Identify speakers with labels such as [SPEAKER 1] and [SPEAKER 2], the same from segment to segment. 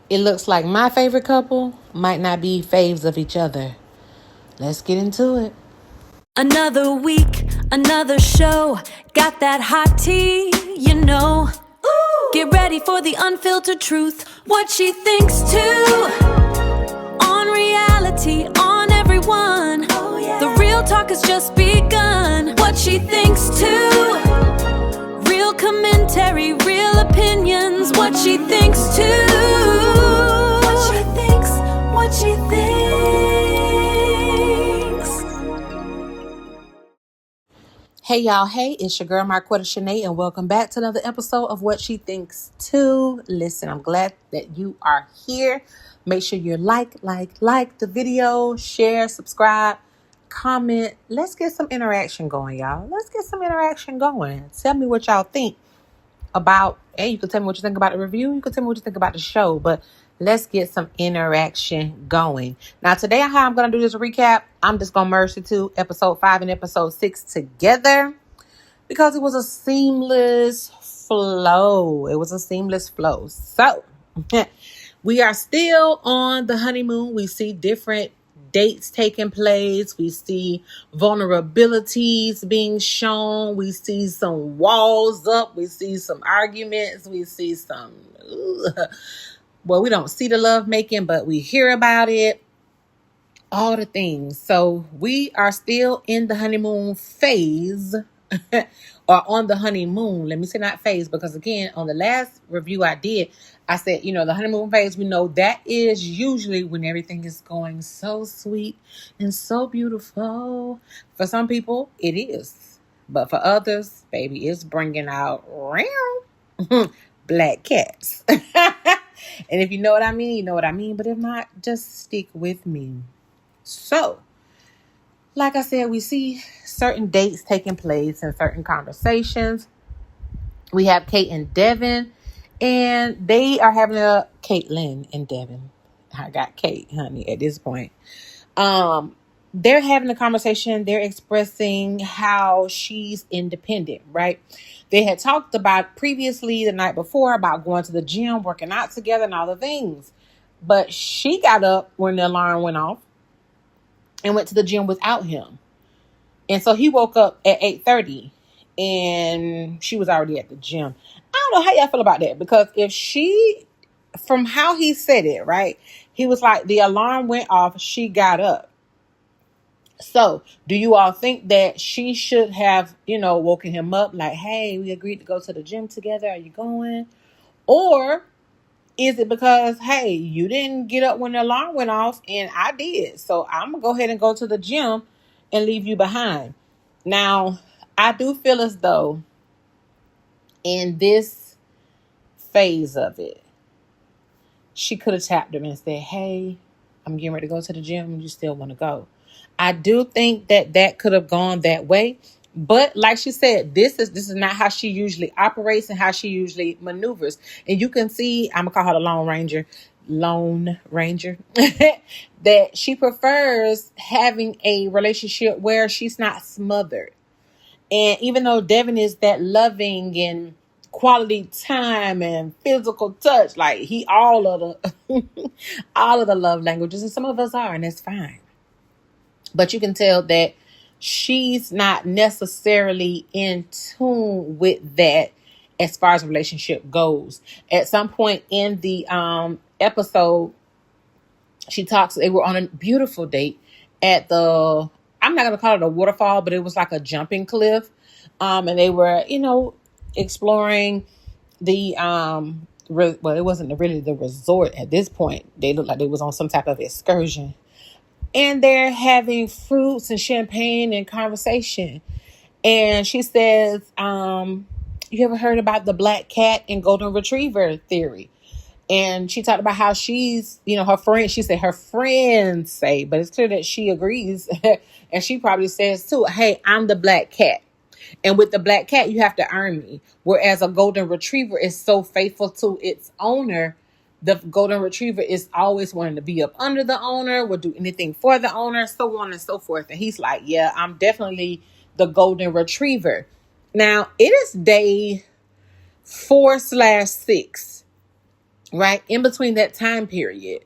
[SPEAKER 1] It looks like my favorite couple might not be faves of each other. Let's get into it.
[SPEAKER 2] Another week, another show. Got that hot tea, you know. Ooh. Get ready for the unfiltered truth. What she thinks too. On reality, on everyone. Oh, yeah. The real talk has just begun. What she thinks too. Real commentary, real opinions. What she thinks too. What she thinks, what she thinks.
[SPEAKER 1] Hey y'all, hey, it's your girl Marquetta Shanae, and welcome back to another episode of What She Thinks Too. Listen, I'm glad that you are here. Make sure you like the video, share, subscribe, comment. Let's get some interaction going, y'all. Let's get some interaction going. Tell me what y'all think about, hey, you can tell me what you think about the review. You can tell me what you think about the show, but let's get some interaction going. Now, today, how I'm going to do this recap, I'm just going to merge the two, episode 5 and episode 6 together because it was a seamless flow. So, we are still on the honeymoon. We see different dates taking place. We see vulnerabilities being shown. We see some walls up. We see some arguments. We see some, well, we don't see the love making, but we hear about it. All the things. So we are still in the honeymoon phase or on the honeymoon. Let me say not phase, because again, on the last review I did, I said, the honeymoon phase, we know that is usually when everything is going so sweet and so beautiful. For some people, it is. But for others, baby, it's bringing out black cats. And if you know what I mean, you know what I mean. But if not, just stick with me. So, like I said, we see certain dates taking place and certain conversations. We have Kate and Devin, and they are having Caitlin and Devin. I got Kate, honey, at this point. They're having a conversation. They're expressing how she's independent, right? They had talked about previously the night before about going to the gym, working out together and all the things. But she got up when the alarm went off and went to the gym without him. And so he woke up at 8:30 and she was already at the gym. I don't know how y'all feel about that, because if she, from how he said it, right? He was like, the alarm went off, she got up. So do you all think that she should have, woken him up like, hey, we agreed to go to the gym together. Are you going? Or is it because, hey, you didn't get up when the alarm went off and I did, so I'm going to go ahead and go to the gym and leave you behind? Now, I do feel as though in this phase of it, she could have tapped him and said, hey, I'm getting ready to go to the gym. You still want to go? I do think that could have gone that way. But like she said, this is not how she usually operates and how she usually maneuvers. And you can see, I'm going to call her the Lone Ranger, that she prefers having a relationship where she's not smothered. And even though Devin is that loving and quality time and physical touch, like he all of the love languages, and some of us are, and that's fine. But you can tell that she's not necessarily in tune with that as far as the relationship goes. At some point in the episode, she talks, they were on a beautiful date at the, I'm not going to call it a waterfall, but it was like a jumping cliff. And they were, exploring the, well, it wasn't really the resort at this point. They looked like they was on some type of excursion. And they're having fruits and champagne and conversation. And she says, you ever heard about the black cat and golden retriever theory? And she talked about how she's, her friends, she said her friends say, but it's clear that she agrees. And she probably says too, hey, I'm the black cat. And with the black cat, you have to earn me. Whereas a golden retriever is so faithful to its owner. The golden retriever is always wanting to be up under the owner, will do anything for the owner, so on and so forth. And he's like, yeah, I'm definitely the golden retriever. Now, it is day 4/6 right? In between that time period.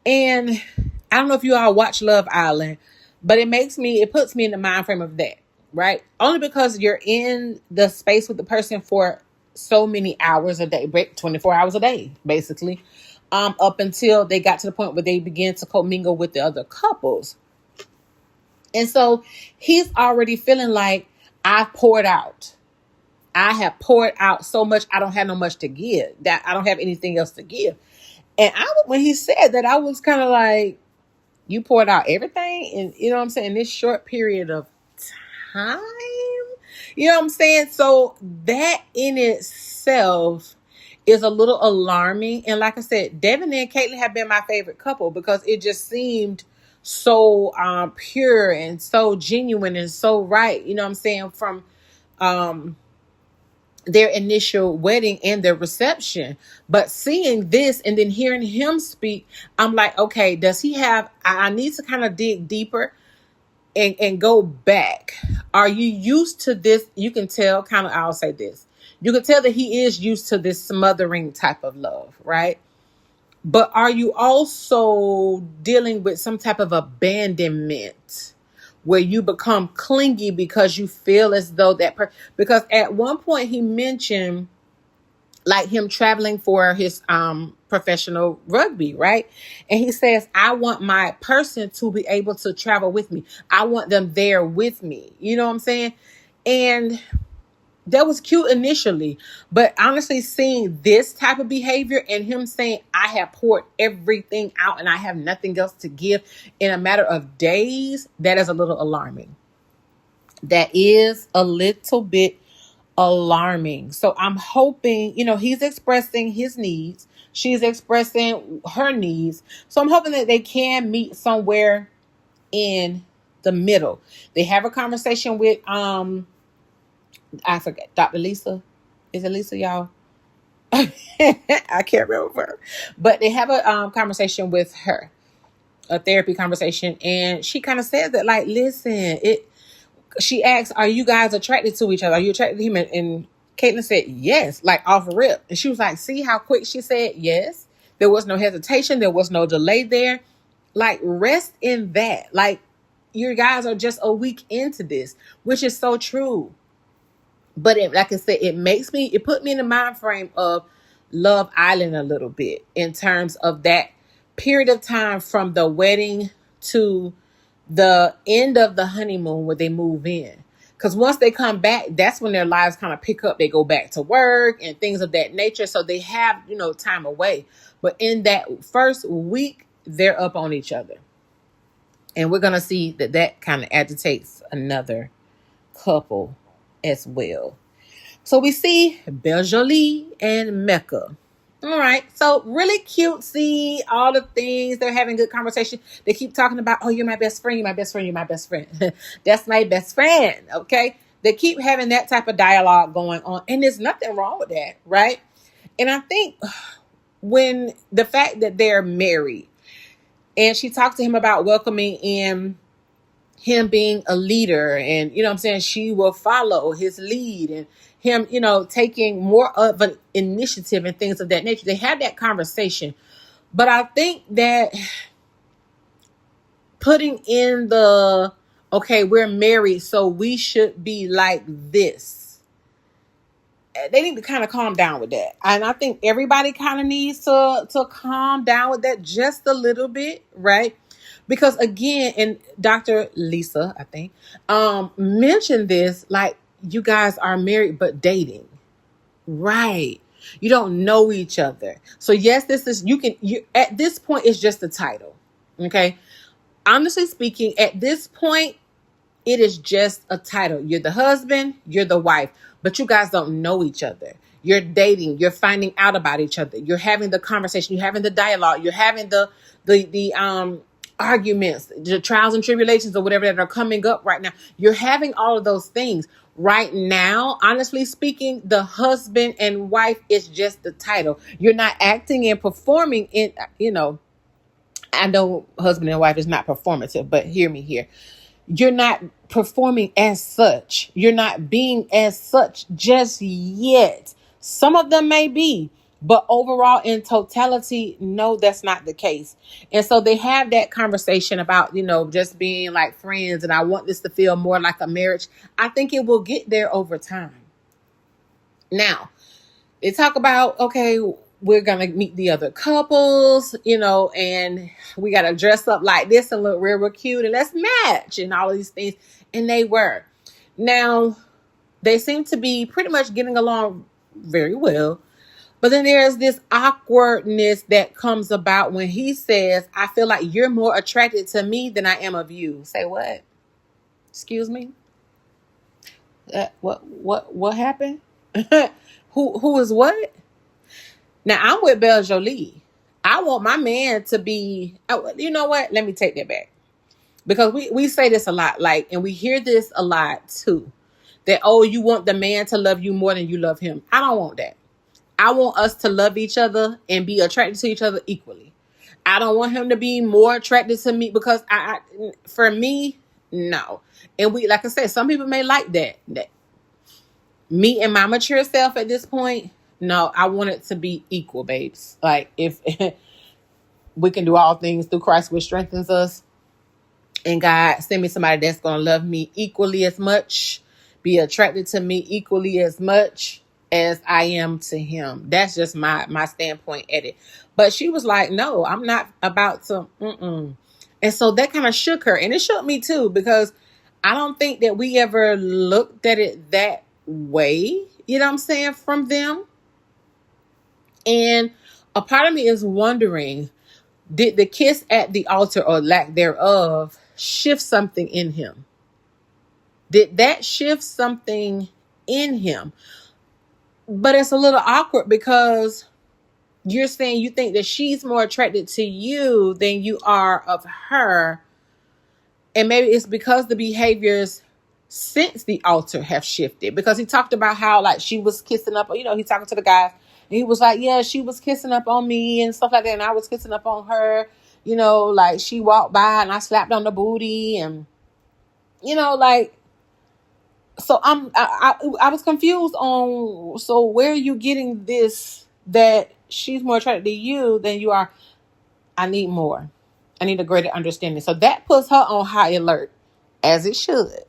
[SPEAKER 1] And I don't know if you all watch Love Island, but it puts me in the mind frame of that, right? Only because you're in the space with the person for so many hours a day, 24 hours a day, basically, up until they got to the point where they began to commingle with the other couples. And so he's already feeling like, I've poured out. I have poured out so much, I don't have no much to give. That I don't have anything else to give. And when he said that, I was kind of like, you poured out everything, and you know what I'm saying, this short period of time. You know what I'm saying? So that in itself is a little alarming. And like I said, Devin and Caitlyn have been my favorite couple because it just seemed so pure and so genuine and so right. You know what I'm saying? From their initial wedding and their reception. But seeing this and then hearing him speak, I'm like, okay, does he have, I need to kind of dig deeper and go back. Are you used to this? You can tell kind of, I'll say this. You can tell that he is used to this smothering type of love, right? But are you also dealing with some type of abandonment where you become clingy because you feel as though because at one point he mentioned like him traveling for his professional rugby, right? And he says, I want my person to be able to travel with me. I want them there with me. You know what I'm saying? And that was cute initially, but honestly, seeing this type of behavior and him saying, I have poured everything out and I have nothing else to give in a matter of days, that is a little alarming. That is a little bit alarming. So I'm hoping, he's expressing his needs. She's expressing her needs. So I'm hoping that they can meet somewhere in the middle. They have a conversation with, I forget, Dr. Lisa. Is it Lisa, y'all? I can't remember. But they have a conversation with her, a therapy conversation. And she kind of said that, like, listen, she asked, are you guys attracted to each other? Are you attracted to him? And Caitlyn said, yes, like off rip. And she was like, see how quick she said yes? There was no hesitation. There was no delay there. Like, rest in that. Like, you guys are just a week into this, which is so true. But like I said, it put me in the mind frame of Love Island a little bit in terms of that period of time from the wedding to the end of the honeymoon where they move in. Because once they come back, that's when their lives kind of pick up. They go back to work and things of that nature. So they have, time away. But in that first week, they're up on each other. And we're going to see that kind of agitates another couple as well. So we see Belle Jolie and Mecca. All right. So really cutesy, all the things. They're having good conversation. They keep talking about, oh, you're my best friend. You're my best friend. You're my best friend. That's my best friend. Okay. They keep having that type of dialogue going on. And there's nothing wrong with that. Right. And I think when the fact that they're married and she talked to him about welcoming in him being a leader and, she will follow his lead and him, taking more of an initiative and things of that nature. They had that conversation. But I think that putting in okay, we're married, so we should be like this. They need to kind of calm down with that. And I think everybody kind of needs to calm down with that just a little bit, right? Because again, and Dr. Lisa, I think, mentioned this, like, you guys are married, but dating. Right. You don't know each other. So yes, at this point, it's just a title. Okay. Honestly speaking, at this point, it is just a title. You're the husband, you're the wife, but you guys don't know each other. You're dating, you're finding out about each other. You're having the conversation, you're having the dialogue, you're having the arguments, the trials and tribulations or whatever that are coming up right now. You're having all of those things right now. Honestly speaking, the husband and wife is just the title. You're not acting and performing in, I know husband and wife is not performative, but hear me here. You're not performing as such. You're not being as such just yet. Some of them may be, But overall, in totality, no, that's not the case. And so they have that conversation about, just being like friends. And I want this to feel more like a marriage. I think it will get there over time. Now, they talk about, okay, we're going to meet the other couples, and we got to dress up like this and look real cute and let's match and all of these things. And they were. Now, they seem to be pretty much getting along very well. But then there's this awkwardness that comes about when he says, I feel like you're more attracted to me than I am of you. Say what? Excuse me? What happened? Who is what? Now, I'm with Belle Jolie. I want my man to be, you know what? Let me take that back. Because we say this a lot, and we hear this a lot too. That, you want the man to love you more than you love him. I don't want that. I want us to love each other and be attracted to each other equally. I don't want him to be more attracted to me because for me, no. And like I said, some people may like that. Me and my mature self at this point, no, I want it to be equal, babes. Like if we can do all things through Christ, which strengthens us. And God, send me somebody that's going to love me equally as much, be attracted to me equally as much as I am to him. That's just my standpoint at it. But she was like, no, I'm not about to. And so that kind of shook her. And it shook me too, because I don't think that we ever looked at it that way, you know what I'm saying, from them. And a part of me is wondering, did the kiss at the altar or lack thereof shift something in him? Did that shift something in him? But it's a little awkward because you're saying you think that she's more attracted to you than you are of her. And maybe it's because the behaviors since the altar have shifted. Because he talked about how she was kissing up, he's talking to the guys. And he was like, yeah, she was kissing up on me and stuff like that. And I was kissing up on her, she walked by and I slapped on the booty and, so I was confused on, so where are you getting this, that she's more attracted to you than you are? I need more. I need a greater understanding. So that puts her on high alert, as it should.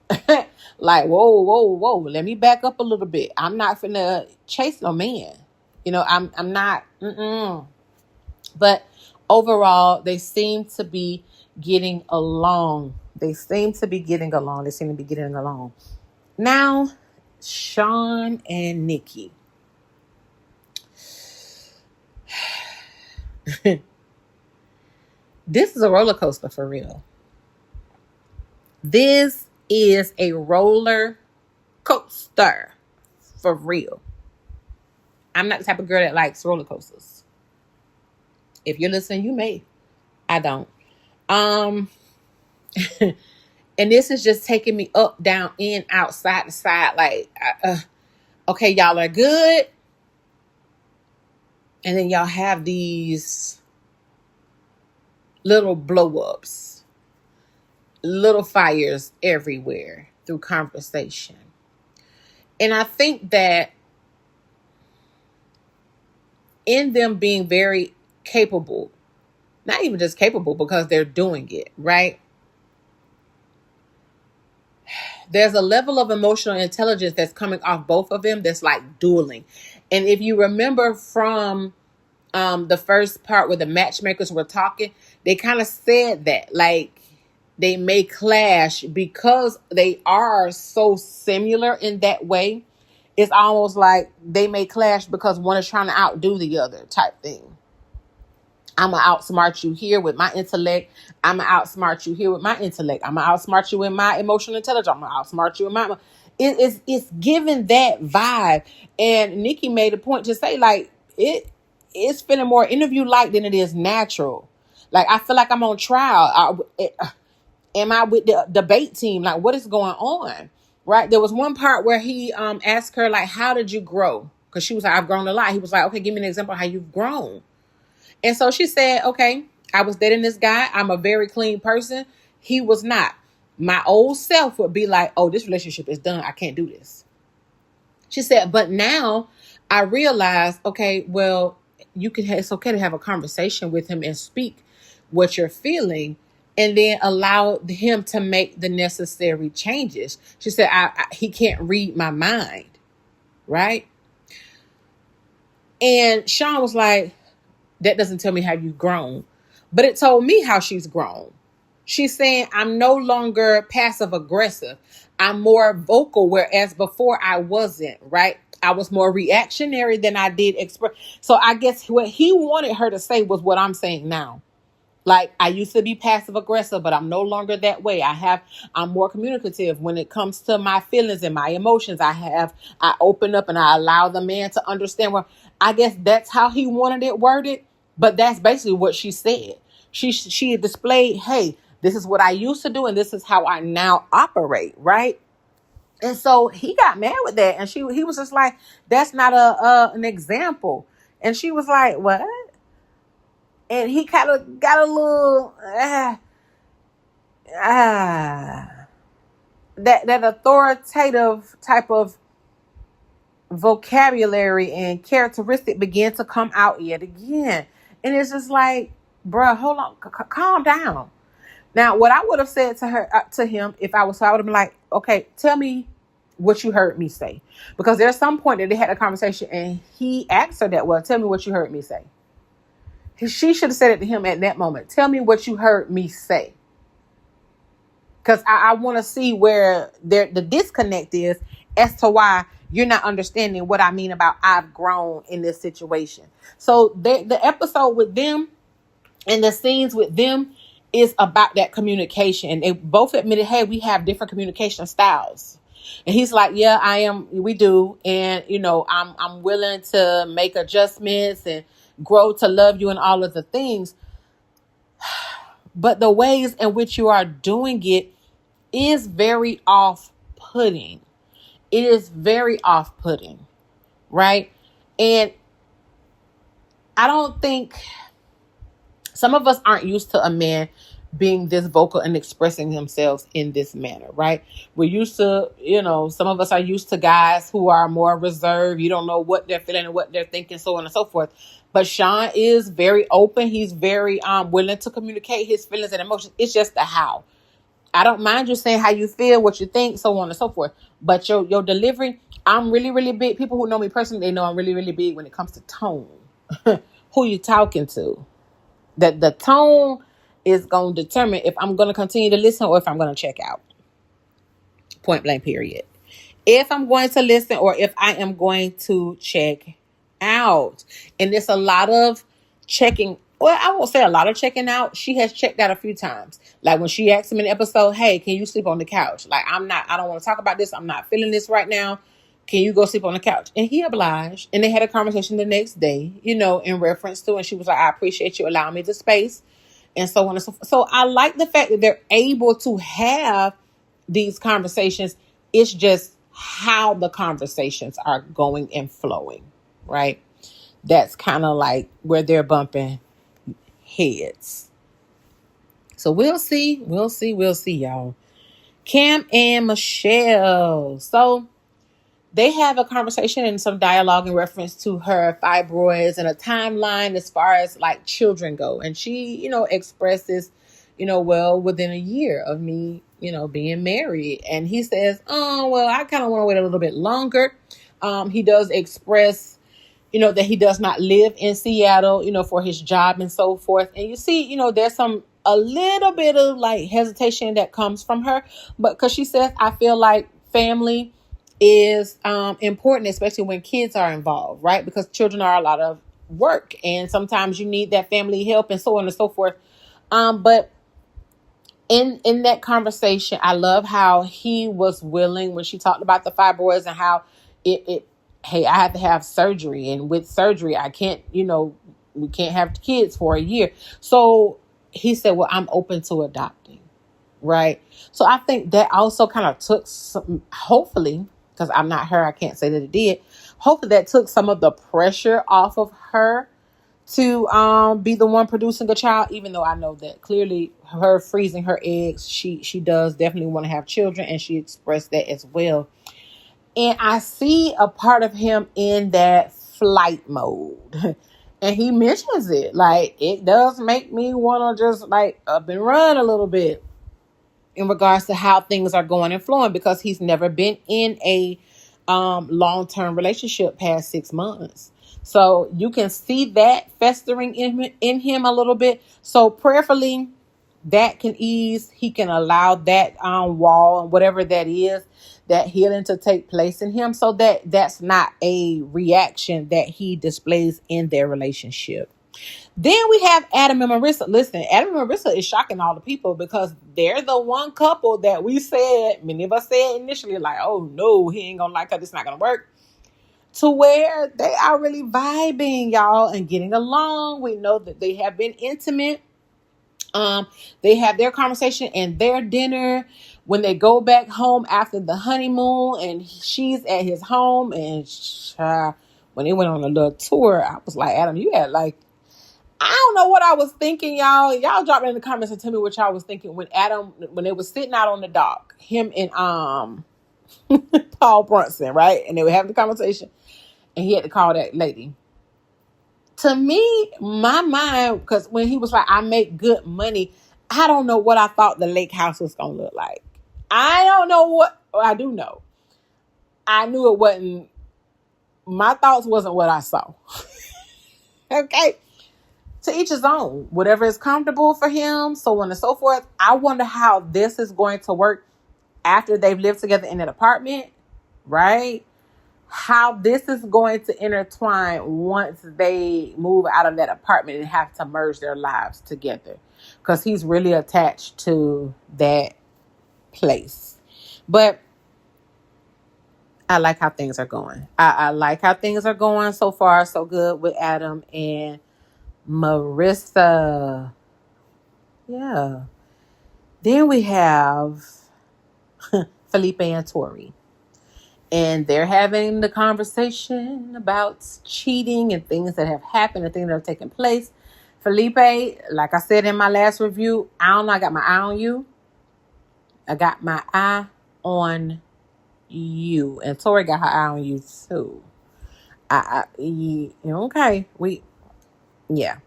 [SPEAKER 1] Whoa. Let me back up a little bit. I'm not finna chase no man. I'm not. But overall, they seem to be getting along. Now, Sean and Nikki. This is a roller coaster for real. This is a roller coaster for real. I'm not the type of girl that likes roller coasters. If you're listening, you may. I don't. And this is just taking me up, down, in, out, side to side. Okay, y'all are good. And then y'all have these little blow-ups, little fires everywhere through conversation. And I think that in them being very capable, not even just capable because they're doing it, right? There's a level of emotional intelligence that's coming off both of them that's like dueling. And if you remember from the first part where the matchmakers were talking, they kind of said that they may clash because they are so similar in that way. It's almost like they may clash because one is trying to outdo the other type thing. I'm going to outsmart you here with my intellect. I'm going to outsmart you here with my intellect. I'm going to outsmart you with my emotional intelligence. I'm going to outsmart you with my... It's giving that vibe. And Nikki made a point to say, it's feeling more interview-like than it is natural. I feel like I'm on trial. Am I with the debate team? What is going on? Right? There was one part where he asked her, how did you grow? Because she was like, I've grown a lot. He was like, okay, give me an example of how you've grown. And so she said, okay, I was dating this guy. I'm a very clean person. He was not. My old self would be like, oh, this relationship is done. I can't do this. She said, but now I realize, okay, well, it's okay to have a conversation with him and speak what you're feeling, and then allow him to make the necessary changes. She said, he can't read my mind, right? And Sean was like, that doesn't tell me how you've grown, but it told me how she's grown. She's saying, I'm no longer passive aggressive. I'm more vocal, whereas before I wasn't, right? I was more reactionary than I did express. So I guess what he wanted her to say was what I'm saying now. Like, I used to be passive aggressive, but I'm no longer that way. I'm more communicative when it comes to my feelings and my emotions. I open up and I allow the man to understand. Well, I guess that's how he wanted it worded, but that's basically what she said. She displayed, hey, this is what I used to do, and this is how I now operate, right? And so he got mad with that, and he was just like, that's not an example. And she was like, what? And he kind of got a little that authoritative type of vocabulary and characteristic began to come out yet again. And it's just like, bruh, hold on, calm down. Now, what I would have said to him, if I would have been like, okay, tell me what you heard me say. Because there's some point that they had a conversation and he asked her that, well, tell me what you heard me say. She should have said it to him at that moment. Tell me what you heard me say. Because I want to see where the disconnect is as to why you're not understanding what I mean about I've grown in this situation. So the episode with them and the scenes with them is about that communication. And they both admitted, hey, we have different communication styles. And he's like, yeah, we do. And, I'm willing to make adjustments and grow to love you and all of the things. But the ways in which you are doing it is very off-putting. It is very off-putting, right? And I don't think some of us aren't used to a man being this vocal and expressing themselves in this manner, right? We're used to, some of us are used to guys who are more reserved. You don't know what they're feeling and what they're thinking, so on and so forth. But Sean is very open. He's very willing to communicate his feelings and emotions. It's just the how. I don't mind you saying how you feel, what you think, so on and so forth. But your delivery, I'm really, really big. People who know me personally, they know I'm really, really big when it comes to tone. Who you talking to? That the tone is going to determine if I'm going to continue to listen or if I'm going to check out. Point blank, period. If I'm going to listen or if I am going to check out. And there's a lot of checking. Well, I won't say a lot of checking out. She has checked out a few times. Like when she asked him in the episode, hey, can you sleep on the couch? Like, I don't want to talk about this. I'm not feeling this right now. Can you go sleep on the couch? And he obliged. And they had a conversation the next day, in reference to, and she was like, I appreciate you allowing me the space. And so on and so forth. So I like the fact that they're able to have these conversations. It's just how the conversations are going and flowing, right? That's kind of like where they're bumping heads. So we'll see, y'all. Cam and Michelle. So they have a conversation and some dialogue in reference to her fibroids and a timeline as far as like children go. And she, expresses, well, within a year of me, being married. And he says, oh, well, I kind of want to wait a little bit longer. He does express, that he does not live in Seattle, for his job and so forth. And you see, there's a little bit of like hesitation that comes from her, but because she says, I feel like family is important, especially when kids are involved, right? Because children are a lot of work and sometimes you need that family help and so on and so forth. But in that conversation, I love how he was willing when she talked about the fibroids and how hey, I have to have surgery, and with surgery, I can't, we can't have kids for a year. So he said, well, I'm open to adopting, right? So I think that also kind of took some, hopefully, because I'm not her, I can't say that it did. Hopefully that took some of the pressure off of her to be the one producing a child, even though I know that clearly her freezing her eggs, she does definitely want to have children, and she expressed that as well. And I see a part of him in that flight mode. And he mentions it. Like, it does make me want to just like up and run a little bit in regards to how things are going and flowing, because he's never been in a long-term relationship past 6 months. So you can see that festering in him a little bit. So prayerfully, that can ease. He can allow that wall and whatever that is, that healing to take place in him, so that that's not a reaction that he displays in their relationship. Then we have Adam and Marissa. Listen, Adam and Marissa is shocking all the people, because they're the one couple that we said, many of us said initially, like, oh no, he ain't gonna like her, this not gonna work. To where they are really vibing, y'all, and getting along. We know that they have been intimate. They have their conversation and their dinner when they go back home after the honeymoon, and she's at his home. And when they went on a little tour, I was like, Adam, you had like, I don't know what I was thinking, y'all. Y'all drop it in the comments and tell me what y'all was thinking when they was sitting out on the dock, him and Paul Brunson, right? And they were having the conversation, and he had to call that lady. To me, my mind, because when he was like, I make good money, I don't know what I thought the lake house was going to look like. I don't know what, I do know. I knew it wasn't, my thoughts wasn't what I saw. Okay. To each his own. Whatever is comfortable for him, so on and so forth. I wonder how this is going to work after they've lived together in an apartment, right? How this is going to intertwine once they move out of that apartment and have to merge their lives together, because he's really attached to that place. But I like how things are going. I like how things are going so far, so good with Adam and Marissa. Yeah. Then we have Felipe and Tori. And they're having the conversation about cheating and things that have happened and things that have taken place. Felipe, like I said in my last review, I don't know, I got my eye on you. I got my eye on you. And Tori got her eye on you too. Okay. Yeah.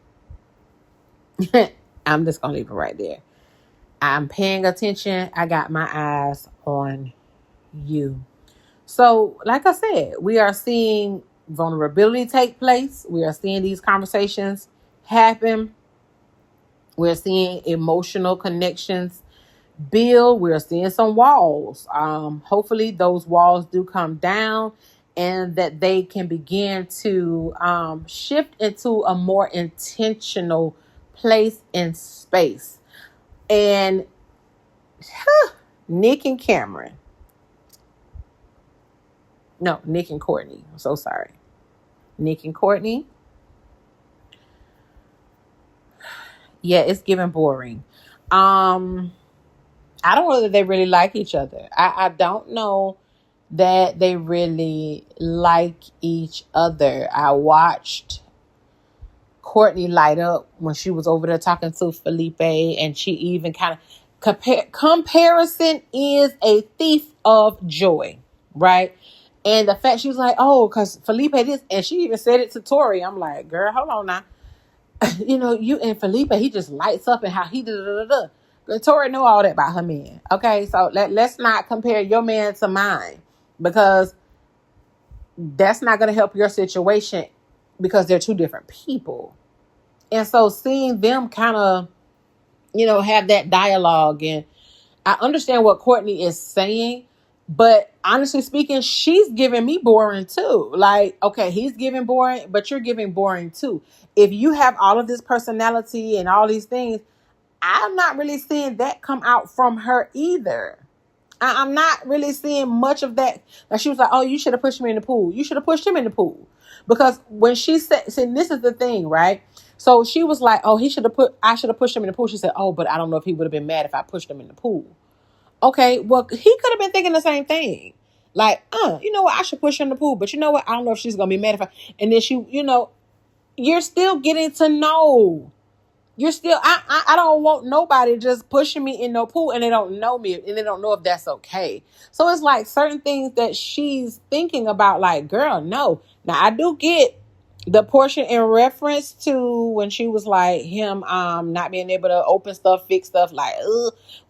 [SPEAKER 1] I'm just going to leave it right there. I'm paying attention. I got my eyes on you. So, like I said, we are seeing vulnerability take place. We are seeing these conversations happen. We're seeing emotional connections build. We're seeing some walls. Hopefully those walls do come down, and that they can begin to shift into a more intentional place and space. And Nick and Cameron. No, Nick and Courtney. I'm so sorry. Nick and Courtney. Yeah, it's giving boring. I don't know that they really like each other. I don't know that they really like each other. I watched Courtney light up when she was over there talking to Felipe, and she even kind of comparison is a thief of joy, right? And the fact she was like, oh, because Felipe this, and she even said it to Tori. I'm like, girl, hold on now. You and Felipe, he just lights up, and how he da. But Tori know all that about her man. Okay, so let's not compare your man to mine, because that's not going to help your situation, because they're two different people. And so seeing them kind of, have that dialogue, and I understand what Courtney is saying, but honestly speaking, she's giving me boring too. Like, okay, he's giving boring, but you're giving boring too. If you have all of this personality and all these things, I'm not really seeing that come out from her either. I'm not really seeing much of that. Like, she was like, oh, you should have pushed me in the pool. You should have pushed him in the pool. Because when she said, this is the thing, right? So she was like, oh, I should have pushed him in the pool. She said, oh, but I don't know if he would have been mad if I pushed him in the pool. Okay, well, he could have been thinking the same thing. Like, you know what? I should push her in the pool. But you know what? I don't know if she's going to be mad if I... And then you're still getting to know. You're still... I don't want nobody just pushing me in no pool, and they don't know me, and they don't know if that's okay. So it's like certain things that she's thinking about, like, girl, no. Now, I do get The portion in reference to when she was like him not being able to open stuff, fix stuff, like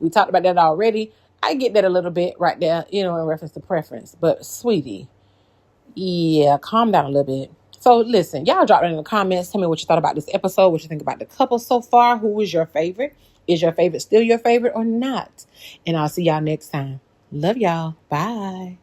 [SPEAKER 1] we talked about that already. I get that a little bit right there, in reference to preference. But sweetie, yeah, calm down a little bit. So listen, y'all drop it in the comments. Tell me what you thought about this episode, what you think about the couple so far. Who was your favorite? Is your favorite still your favorite or not? And I'll see y'all next time. Love y'all. Bye.